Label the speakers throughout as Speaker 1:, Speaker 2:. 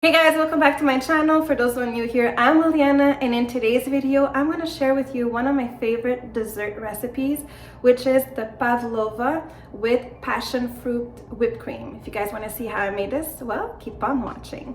Speaker 1: Hey guys, welcome back to my channel. For those who are new here, I'm Liliana, and in today's video I'm going to share with you one of my favorite dessert recipes, which is the Pavlova with passion fruit whipped cream. If you guys want to see how I made this, well, keep on watching.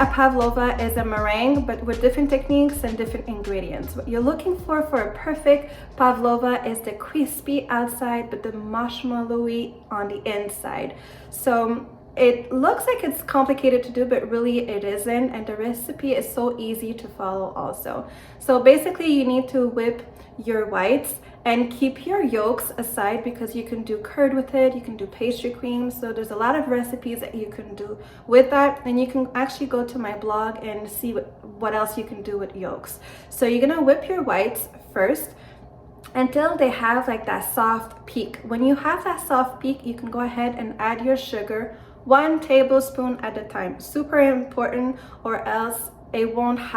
Speaker 1: a pavlova is a meringue, but with different techniques and different ingredients. What you're looking for a perfect pavlova is the crispy outside, but the marshmallowy on the inside. So it looks like it's complicated to do, but really it isn't, and the recipe is so easy to follow also. So basically you need to whip your whites and keep your yolks aside, because you can do curd with it, you can do pastry cream. So there's a lot of recipes that you can do with that, and you can actually go to my blog and see what else you can do with yolks. So you're gonna whip your whites first until they have like that soft peak. When you have that soft peak, you can go ahead and add your sugar, 1 tablespoon at a time. Super important, or else it won't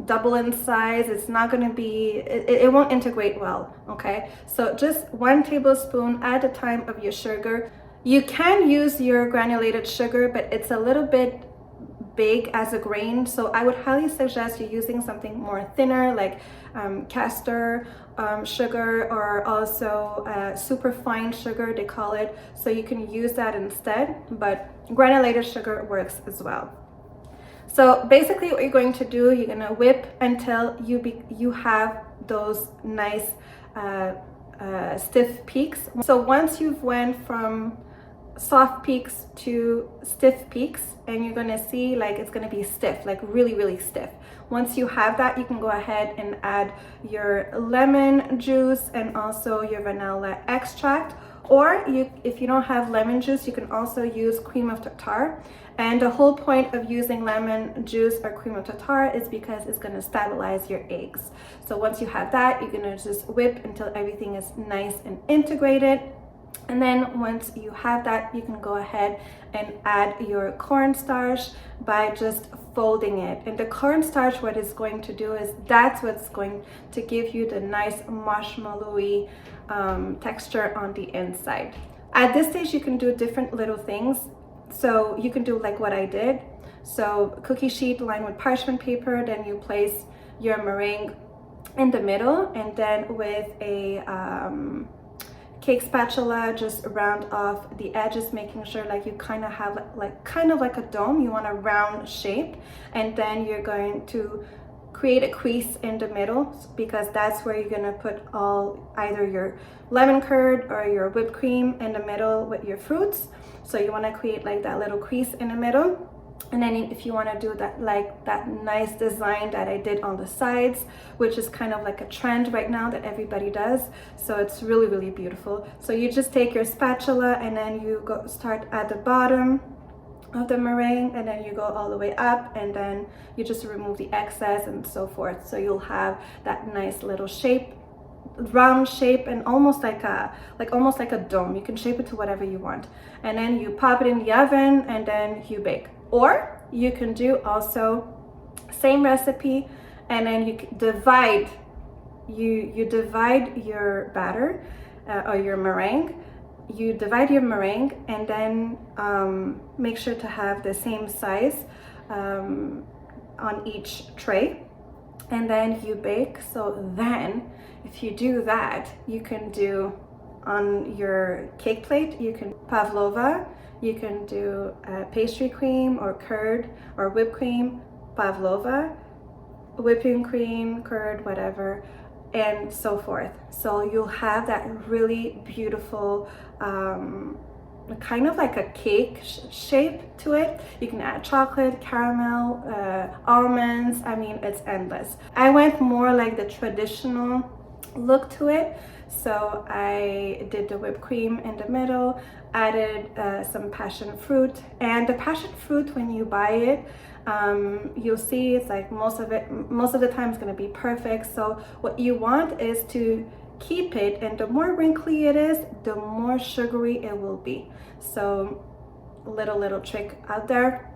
Speaker 1: double in size. It's not going to be, it won't integrate well. Okay, so just 1 tablespoon at a time of your sugar. You can use your granulated sugar, but it's a little bit big as a grain, so I would highly suggest you using something more thinner, like castor sugar, or also super fine sugar they call it. So you can use that instead, but granulated sugar works as well. So basically what you're going to do, you're going to whip until you have those nice stiff peaks. So once you've went from soft peaks to stiff peaks, and you're going to see like it's going to be stiff, like really stiff. Once you have that, you can go ahead and add your lemon juice and also your vanilla extract, or if you don't have lemon juice, you can also use cream of tartar. And the whole point of using lemon juice or cream of tartar is because it's going to stabilize your eggs. So once you have that, you're going to just whip until everything is nice and integrated. And then once you have that, you can go ahead and add your cornstarch by just folding it. And the cornstarch, what it's going to do is that's what's going to give you the nice marshmallowy texture on the inside. At this stage, you can do different little things. So you can do like what I did. So cookie sheet lined with parchment paper, then you place your meringue in the middle, and then with a cake spatula, just round off the edges, making sure like you kind of have like a dome. You want a round shape, and then you're going to create a crease in the middle, because that's where you're gonna put either your lemon curd or your whipped cream in the middle with your fruits. So you want to create like that little crease in the middle. And then if you want to do that, like that nice design that I did on the sides, which is kind of like a trend right now that everybody does. So it's really beautiful. So you just take your spatula and then you start at the bottom of the meringue, and then you go all the way up, and then you just remove the excess and so forth. So you'll have that nice little shape, round shape, and almost like a dome. You can shape it to whatever you want, and then you pop it in the oven and then you bake. Or you can do also same recipe, and then you divide your batter or your meringue. You divide your meringue, and then make sure to have the same size on each tray, and then you bake. So then if you do that, you can do on your cake plate, you can pavlova, you can do pastry cream or curd or whipped cream, pavlova, whipping cream, curd, whatever, and so forth. So you'll have that really beautiful kind of like a cake shape to it. You can add chocolate, caramel, almonds. I mean, it's endless. I went more like the traditional look to it. So I did the whipped cream in the middle, added some passion fruit. And the passion fruit, when you buy it, you'll see it's like most of the time it's going to be perfect. So what you want is to keep it, and the more wrinkly it is, the more sugary it will be. So little trick out there.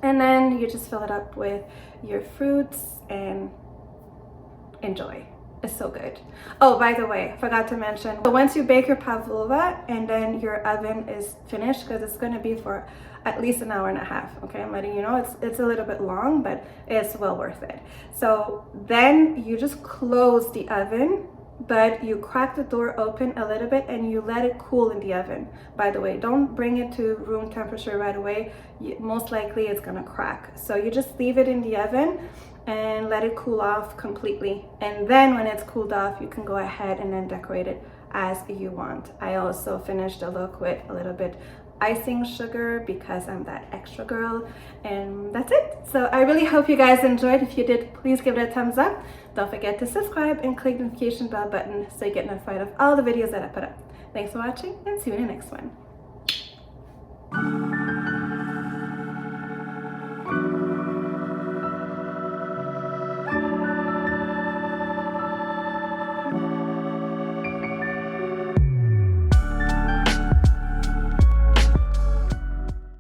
Speaker 1: And then you just fill it up with your fruits and enjoy. It's so good. Oh, by the way, I forgot to mention, so once you bake your pavlova and then your oven is finished, because it's going to be for at least an hour and a half, okay? I'm letting you know it's a little bit long, but it's well worth it. So then you just close the oven but you crack the door open a little bit and you let it cool in the oven. By the way, don't bring it to room temperature right away. Most likely it's gonna crack. So you just leave it in the oven and let it cool off completely. And then when it's cooled off, you can go ahead and then decorate it as you want. I also finished the look with a little bit icing sugar because I'm that extra girl, and that's it. So I really hope you guys enjoyed. If you did, please give it a thumbs up. Don't forget to subscribe and click the notification bell button so you get notified of all the videos that I put up. Thanks for watching and see you in the next one.